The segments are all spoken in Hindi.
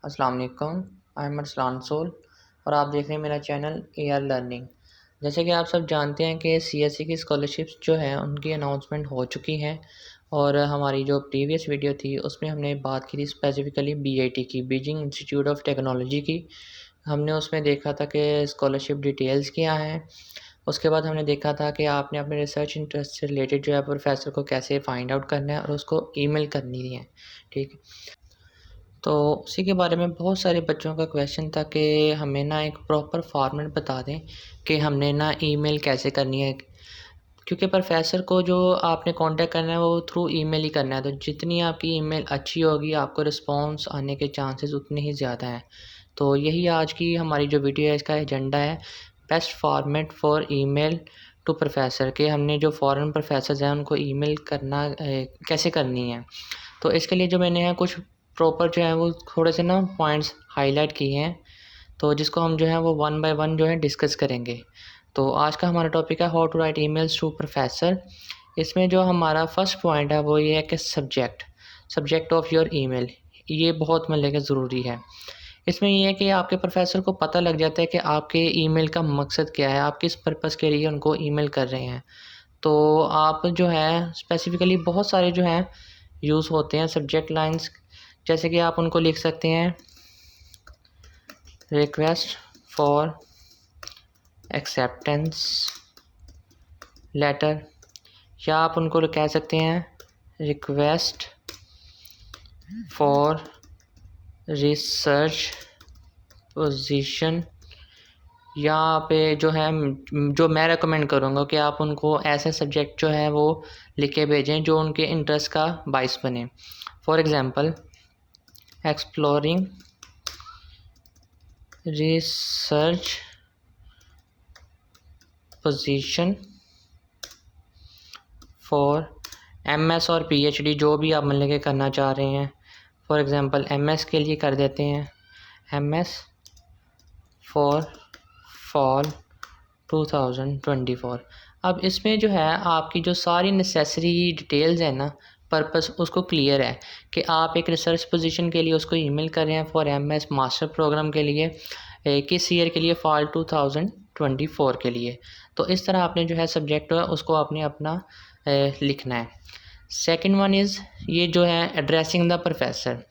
अस्सलाम वालेकुम। आई एम अरसलान सोल और आप देख रहे हैं मेरा चैनल AR लर्निंग। जैसे कि आप सब जानते हैं कि CSE की स्कॉलरशिप्स जो हैं उनकी अनाउंसमेंट हो चुकी हैं और हमारी जो प्रीवियस वीडियो थी उसमें हमने बात की थी स्पेसिफ़िकली BIT की, बीजिंग इंस्टीट्यूट ऑफ टेक्नोलॉजी की। हमने उसमें देखा था कि स्कॉलरशिप डिटेल्स क्या हैं। उसके बाद हमने देखा था कि आपने अपने रिसर्च इंटरेस्ट से रिलेटेड जो है प्रोफ़ेसर को कैसे फ़ाइंड आउट करना है और उसको ईमेल करनी है, ठीक है। तो उसी के बारे में बहुत सारे बच्चों का क्वेश्चन था कि हमें ना एक प्रॉपर फॉर्मेट बता दें कि हमने ना ईमेल कैसे करनी है, क्योंकि प्रोफेसर को जो आपने कांटेक्ट करना है वो थ्रू ईमेल ही करना है। तो जितनी आपकी ईमेल अच्छी होगी आपको रिस्पांस आने के चांसेस उतने ही ज़्यादा हैं। तो यही आज की हमारी जो वीडियो है इसका एजेंडा है, best format for email to professor, के हमने जो फ़ॉरेन प्रोफेसर्स हैं उनको ईमेल करना कैसे करनी है। तो इसके लिए जो मैंने है कुछ प्रॉपर जो है वो थोड़े से ना पॉइंट्स हाईलाइट किए हैं, तो जिसको हम जो है वो वन बाय वन जो है डिस्कस करेंगे। तो आज का हमारा टॉपिक है how to write emails to professor. इसमें जो हमारा फर्स्ट पॉइंट है वो ये है कि सब्जेक्ट ऑफ योर ईमेल, ये बहुत मतलब कि ज़रूरी है। इसमें ये है कि आपके प्रोफेसर को पता लग जाता है कि आपके ईमेल का मकसद क्या है, आप किस पर्पज़ के लिए उनको ईमेल कर रहे हैं। तो आप जो है स्पेसिफ़िकली बहुत सारे जो हैं यूज़ होते हैं सब्जेक्ट लाइन्स, जैसे कि आप उनको लिख सकते हैं रिक्वेस्ट फॉर एक्सेप्टेंस लेटर, या आप उनको कह सकते हैं रिक्वेस्ट फॉर रिसर्च पोजीशन। यहाँ पे जो है जो मैं रेकमेंड करूँगा कि आप उनको ऐसे सब्जेक्ट जो है वो लिख के भेजें जो उनके इंटरेस्ट का बाइस बने। For example exploring research position for MS और PhD, जो भी आप मतलब के करना चाह रहे हैं। फॉर एग्ज़ाम्पल MS के लिए कर देते हैं MS फॉर फॉल 2024। अब इसमें जो है आपकी जो सारी नेसेसरी डिटेल्स हैं ना, पर्पस उसको क्लियर है कि आप एक रिसर्च पोजीशन के लिए उसको ईमेल कर रहे हैं फॉर MS मास्टर प्रोग्राम के लिए, किस ईयर के लिए, फॉल 2024 के लिए। तो इस तरह आपने जो है सब्जेक्ट है उसको आपने अपना लिखना है। सेकंड वन इज़ ये जो है एड्रेसिंग द प्रोफेसर।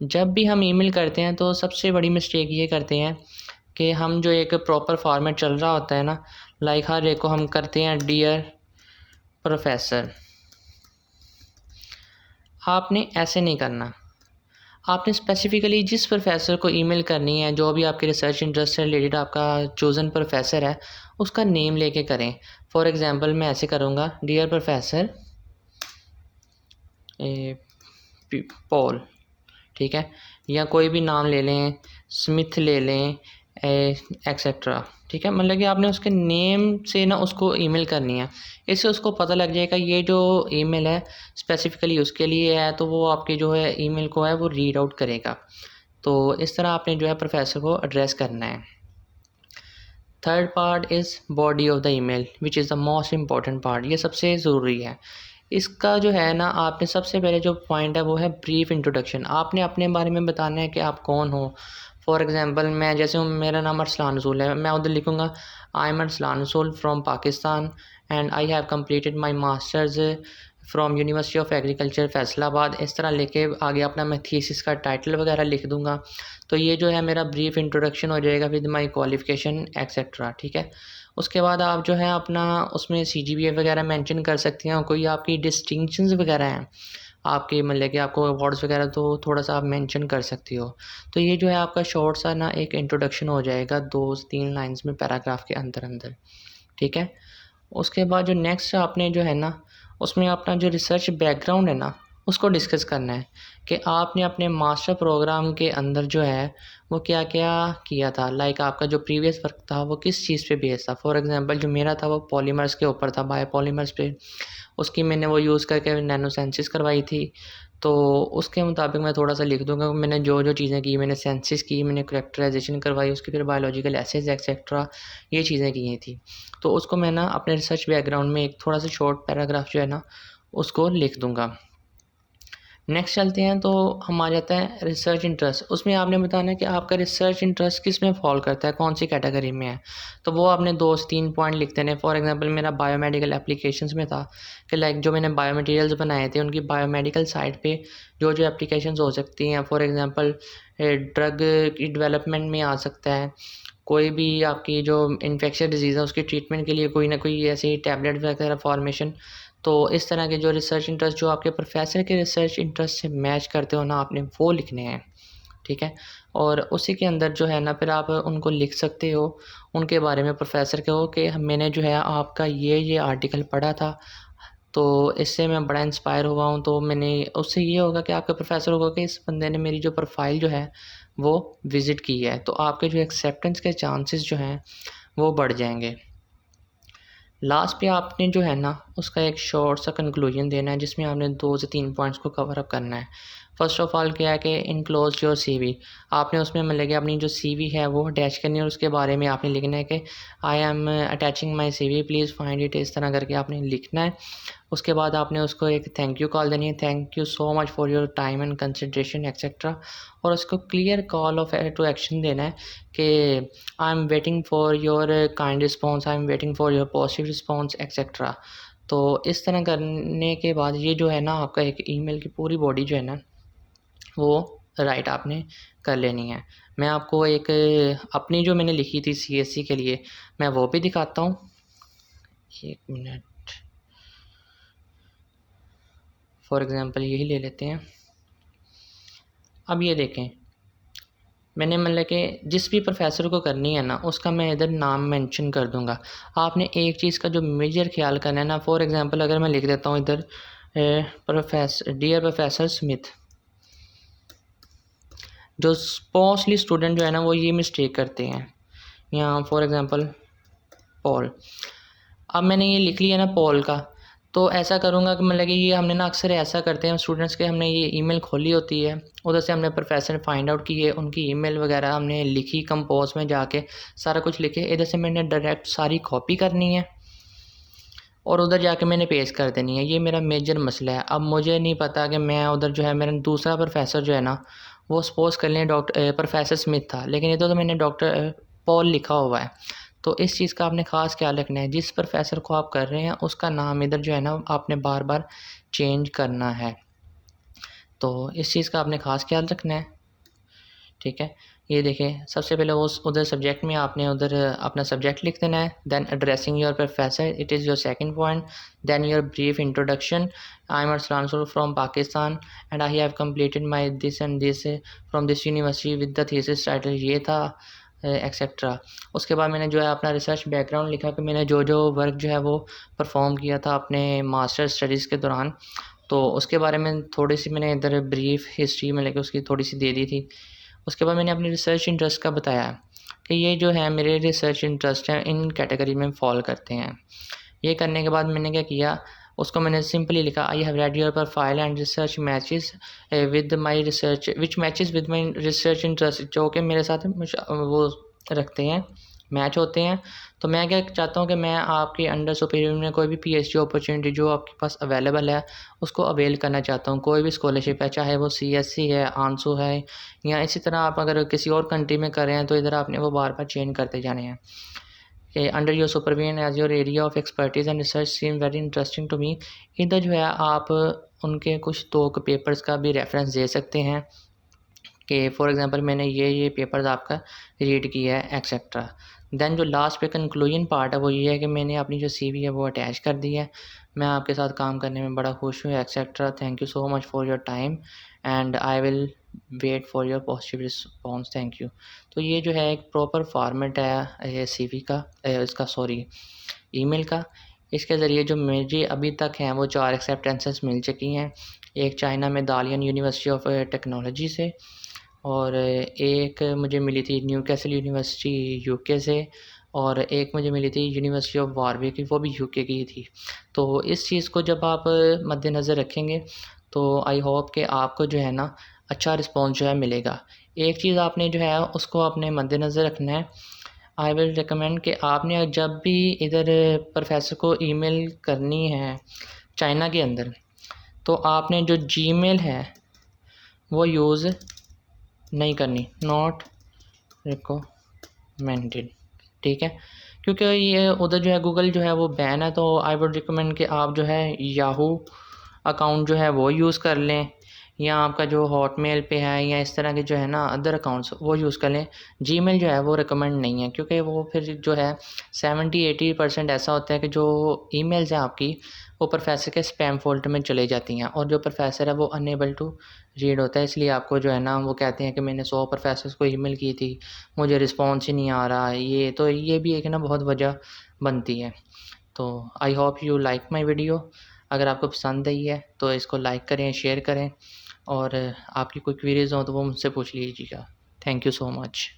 जब भी हम ईमेल करते हैं तो सबसे बड़ी मिस्टेक ये करते हैं कि हम जो एक प्रॉपर फॉर्मेट चल रहा होता है ना, लाइक हर एक को हम करते हैं डियर प्रोफेसर। आपने ऐसे नहीं करना। आपने स्पेसिफ़िकली जिस प्रोफेसर को ईमेल करनी है, जो भी आपके रिसर्च इंटरेस्ट से रिलेटेड आपका चोज़न प्रोफेसर है, उसका नेम लेके करें। फॉर एग्ज़ाम्पल मैं ऐसे करूँगा डियर प्रोफेसर पॉल, ठीक है, या कोई भी नाम ले लें, स्मिथ ले लें, एक्सेट्रा, ठीक है। मतलब कि आपने उसके नेम से ना उसको ईमेल करनी है, इससे उसको पता लग जाएगा ये जो ईमेल है स्पेसिफ़िकली उसके लिए है, तो वो आपके जो है ईमेल को है वो रीड आउट करेगा। तो इस तरह आपने जो है प्रोफेसर को एड्रेस करना है। Third part is body of the email which is the most important part, ये सबसे ज़रूरी है। इसका जो है ना आपने सबसे पहले जो पॉइंट है वो है ब्रीफ इंट्रोडक्शन। आपने अपने बारे में बताना है कि आप कौन हो। फॉर एग्ज़ाम्पल मैं जैसे हूँ, मेरा नाम अरसलान रसूल है, मैं उधर लिखूँगा आई एम अरसलान रसूल from Pakistan and I have completed my masters from university of agriculture Faisalabad. इस तरह लेके आगे अपना मैं थीसिस का टाइटल वगैरह लिख दूँगा। तो ये जो है मेरा ब्रीफ इंट्रोडक्शन हो जाएगा विद माय क्वालिफ़िकेशन एक्सेट्रा, ठीक है। उसके बाद आप जो है अपना उसमें CGPA वगैरह मेंशन कर सकते हैं, कोई आपकी डिस्टिंक्शंस वगैरह हैं आपके मतलब कि आपको अवार्ड्स वगैरह, तो थोड़ा सा आप मेंशन कर सकती हो। तो ये जो है आपका शॉर्ट सा ना एक इंट्रोडक्शन हो जाएगा 2 से 3 लाइन्स में पैराग्राफ के अंदर, ठीक है। उसके बाद जो नेक्स्ट आपने जो है ना उसमें अपना जो रिसर्च बैकग्राउंड है ना उसको डिस्कस करना है कि आपने अपने मास्टर प्रोग्राम के अंदर जो है वो क्या क्या किया था, लाइक आपका जो प्रीवियस वर्क था वो किस चीज़ पे बेस्ड था। फॉर एग्जांपल जो मेरा था वो पॉलीमर्स के ऊपर था, बायोपॉलीमर्स पे, उसकी मैंने वो यूज़ करके नैनोसेंसिस करवाई थी। तो उसके मुताबिक मैं थोड़ा सा लिख दूंगा मैंने जो जो चीज़ें की, मैंने सेंसिस की, मैंने करेक्टराइजेशन करवाई, उसकी फिर बायोलॉजिकल एसेज एक्सेट्रा ये चीज़ें की थी। तो उसको मैं ना अपने रिसर्च बैकग्राउंड में एक थोड़ा सा शॉर्ट पैराग्राफ जो है ना उसको लिख दूंगा। नेक्स्ट चलते हैं तो हम आ जाता है रिसर्च इंटरेस्ट। उसमें आपने बताना है कि आपका रिसर्च इंटरेस्ट किस में फॉल करता है, कौन सी कैटेगरी में है। तो वो आपने 2 से 3 पॉइंट लिख देने। फॉर एग्जांपल मेरा बायोमेडिकल एप्लीकेशंस में था कि लाइक जो मैंने बायोमटेरियल्स बनाए थे उनकी बायोमेडिकल साइड पे जो जो एप्लीकेशंस हो सकती हैं, फॉर एग्जांपल ड्रग की डेवलपमेंट में आ सकता है, कोई भी आपकी जो इन्फेक्शियस डिजीज़ है उसकी ट्रीटमेंट के लिए कोई ना कोई ऐसी टैबलेट वगैरह फॉर्मेशन। तो इस तरह के जो रिसर्च इंटरेस्ट जो आपके प्रोफेसर के रिसर्च इंटरेस्ट से मैच करते हो ना, आपने वो लिखने हैं, ठीक है। और उसी के अंदर जो है ना फिर आप उनको लिख सकते हो उनके बारे में, प्रोफेसर के हो कि मैंने जो है आपका ये आर्टिकल पढ़ा था, तो इससे मैं बड़ा इंस्पायर हुआ हूँ। तो मैंने उससे ये होगा कि आपका प्रोफेसर होगा कि इस बंदे ने मेरी जो प्रोफाइल जो है वो विज़िट की है, तो आपके जो एक्सेप्टेंस के चांसेस जो हैं वो बढ़ जाएंगे। लास्ट पे आपने जो है ना उसका एक शॉर्ट सा कंक्लूजन देना है जिसमें आपने 2 से 3 पॉइंट्स को कवर अप करना है। फर्स्ट ऑफ ऑल क्या है कि इनक्लोज योर सीवी, आपने उसमें मतलब कि अपनी जो सीवी है वो अटैच करनी है और उसके बारे में आपने लिखना है कि I M attaching my CV please find it, इस तरह करके आपने लिखना है। उसके बाद आपने उसको एक थैंक यू कॉल देनी है, thank you so much for your time and consideration etcetera, और उसको clear call of to action देना है कि I am waiting for your kind response, I am waiting for your positive response etcetera. तो इस तरह करने के बाद ये जो है ना आपका एक ईमेल की पूरी बॉडी जो है ना वो राइट आपने कर लेनी है। मैं आपको एक अपनी जो मैंने लिखी थी सीएससी के लिए मैं वो भी दिखाता हूँ, 1 मिनट। फॉर एग्ज़ाम्पल यही ले लेते हैं। अब ये देखें मैंने मतलब कि जिस भी प्रोफेसर को करनी है ना उसका मैं इधर नाम मेंशन कर दूंगा। आपने एक चीज़ का जो मेजर ख्याल करना है ना, फॉर एग्ज़ाम्पल अगर मैं लिख देता हूँ इधर डियर प्रोफेसर स्मिथ, जो मोस्टली स्टूडेंट जो है ना वो ये मिस्टेक करते हैं। यहाँ फॉर एग्ज़ाम्पल पॉल, अब मैंने ये लिख लिया ना पॉल का, तो ऐसा करूँगा कि मतलब कि ये हमने ना अक्सर ऐसा करते हैं स्टूडेंट्स के, हमने ये ईमेल खोली होती है, उधर से हमने प्रोफेसर फाइंड आउट किए, उनकी ईमेल वगैरह हमने लिखी, कंपोज में जाके सारा कुछ लिखे, इधर से मैंने डायरेक्ट सारी कॉपी करनी है और उधर जाके मैंने पेस्ट कर देनी है। ये मेरा मेजर मसला है। अब मुझे नहीं पता कि मैं उधर जो है मेरा दूसरा प्रोफेसर जो है ना वो सपोज़ कर लें डॉक्टर प्रोफेसर स्मिथ था, लेकिन इधर तो मैंने डॉक्टर पॉल लिखा हुआ है। तो इस चीज़ का आपने ख़ास ख्याल रखना है, जिस प्रोफेसर को आप कर रहे हैं उसका नाम इधर जो है ना आपने बार बार चेंज करना है। तो इस चीज़ का आपने ख़ास ख्याल रखना है, ठीक है। ये देखें सबसे पहले उस उधर सब्जेक्ट में आपने उधर अपना सब्जेक्ट लिख देना है, then addressing your professor, it is your second point, then your brief introduction, I am Arsalan सुर from Pakistan and I have completed my this and this from this university with the thesis title ये था एक्सेट्रा। उसके बाद मैंने जो है अपना रिसर्च बैकग्राउंड लिखा कि मैंने जो जो वर्क जो है वो परफॉर्म किया था अपने मास्टर स्टडीज़ के दौरान, तो उसके बारे में थोड़ी सी मैंने इधर ब्रीफ हिस्ट्री में लेके उसकी थोड़ी सी दे दी थी। उसके बाद मैंने अपने रिसर्च इंटरेस्ट का बताया कि ये जो है मेरे रिसर्च इंटरेस्ट हैं इन कैटेगरी में फॉल करते हैं। ये करने के बाद मैंने क्या किया, उसको मैंने सिंपली लिखा I have read your profile and research matches with my research which matches with my research interest, जो कि मेरे साथ वो रखते हैं, मैच होते हैं। तो मैं क्या चाहता हूँ कि मैं आपके अंडर सुपीरियर में कोई भी पीएचडी अपॉर्चुनिटी जो आपके पास अवेलेबल है उसको अवेल करना चाहता हूँ। कोई भी स्कॉलरशिप है, चाहे वो सीएससी है, आंसू है, या इसी तरह आप अगर किसी और कंट्री में कर रहे हैं तो इधर आपने वो बार बार चेंज करते जाने हैं। Under your supervision as your area of expertise and research seem very interesting to me. इधर जो है आप उनके कुछ तो पेपर्स का भी रेफरेंस दे सकते हैं कि फॉर एग्ज़ाम्पल मैंने ये पेपर्स आपका रीड किया है एक्सेट्रा। देन जो लास्ट पे कंक्लूजन पार्ट है वो ये है कि मैंने अपनी जो सीवी है वो अटैच कर दी है, मैं आपके साथ काम करने में बड़ा खुश हूँ etcetera, thank you so much for your time and I will wait for your positive response, thank you. तो ये जो है एक प्रॉपर फॉर्मेट है सीवी का, इसका सॉरी ईमेल का। इसके ज़रिए जो मुझे अभी तक हैं वो 4 एक्सेप्टेंसेस मिल चुकी हैं, एक चाइना में दालियन यूनिवर्सिटी ऑफ टेक्नोलॉजी से, और एक मुझे मिली थी न्यूकैसल यूनिवर्सिटी यूके से, और एक मुझे मिली थी यूनिवर्सिटी ऑफ वारविक की, वो भी यूके की थी। तो इस चीज़ को जब आप मद्देनज़र रखेंगे तो आई होप कि आपको जो है ना अच्छा रिस्पॉन्स जो है मिलेगा। एक चीज़ आपने जो है उसको अपने मद्देनज़र रखना है, आई विल रिकमेंड कि आपने जब भी इधर प्रोफेसर को ईमेल करनी है चाइना के अंदर, तो आपने जो जीमेल है वो यूज़ नहीं करनी, नॉट रिकमेंडेड, ठीक है। क्योंकि ये उधर जो है गूगल जो है वो बैन है, तो आई वुड रिकमेंड कि आप जो है याहू अकाउंट जो है वो यूज़ कर लें, या आपका जो हॉटमेल पे है या इस तरह के जो है ना अदर अकाउंट्स वो यूज़ कर लें। जीमेल जो है वो रिकमेंड नहीं है, क्योंकि वो फिर जो है 70-80% ऐसा होता है कि जो ईमेल्स हैं आपकी वो प्रोफेसर के स्पैम फ़ोल्डर में चले जाती हैं, और जो प्रोफेसर है वो अनएबल टू रीड होता है। इसलिए आपको जो है ना वो कहते हैं कि मैंने 100 प्रोफेसर्स को ईमेल की थी, मुझे रिस्पॉन्स ही नहीं आ रहा है। ये भी एक ना बहुत वजह बनती है। तो I hope you like my video. अगर आपको पसंद आई है तो इसको लाइक करें, शेयर करें, और आपकी कोई क्वेरीज़ हो तो वो मुझसे पूछ लीजिएगा। Thank you so much.